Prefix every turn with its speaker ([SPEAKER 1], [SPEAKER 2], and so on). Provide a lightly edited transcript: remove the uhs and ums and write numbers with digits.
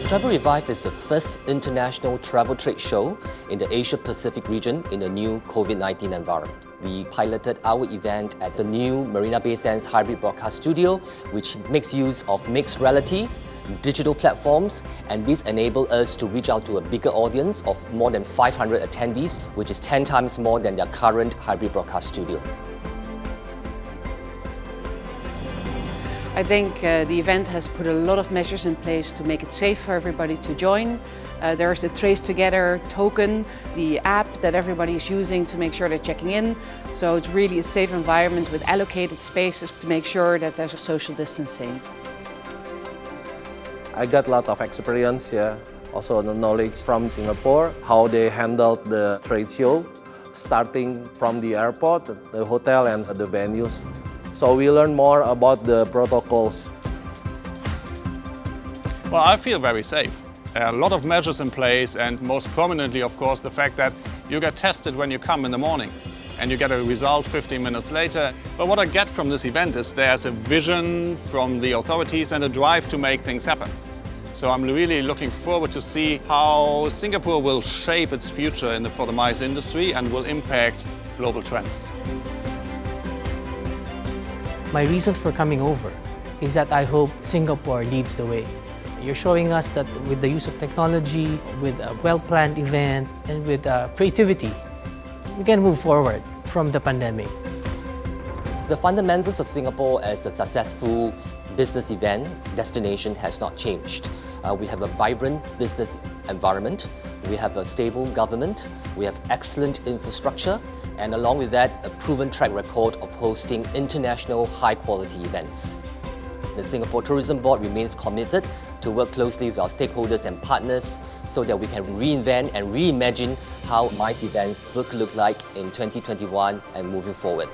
[SPEAKER 1] TravelRevive is the first international travel trade show in the Asia-Pacific region in the new COVID-19 environment. We piloted our event at the new Marina Bay Sands hybrid broadcast studio, which makes use of mixed reality, digital platforms, and this enabled us to reach out to a bigger audience of more than 500 attendees, which is 10 times more than their current hybrid broadcast studio.
[SPEAKER 2] I think the event has put a lot of measures in place to make it safe for everybody to join. There's the Trace Together token, the app that everybody is using to make sure they're checking in. So it's really a safe environment with allocated spaces to make sure that there's a social distancing.
[SPEAKER 3] I got a lot of experience, also the knowledge from Singapore, how they handled the trade show, starting from the airport, the hotel and the venues. So we learn more about the protocols.
[SPEAKER 4] Well, I feel very safe. There are a lot of measures in place, and most prominently, of course, the fact that you get tested when you come in the morning and you get a result 15 minutes later. But what I get from this event is there's a vision from the authorities and a drive to make things happen. So I'm really looking forward to see how Singapore will shape its future for the MICE industry and will impact global trends.
[SPEAKER 5] My reason for coming over is that I hope Singapore leads the way. You're showing us that with the use of technology, with a well-planned event, and with creativity, we can move forward from the pandemic.
[SPEAKER 1] The fundamentals of Singapore as a successful business event destination has not changed. We have a vibrant business environment, we have a stable government, we have excellent infrastructure, and along with that, a proven track record of hosting international high-quality events. The Singapore Tourism Board remains committed to work closely with our stakeholders and partners so that we can reinvent and reimagine how MICE events will look like in 2021 and moving forward.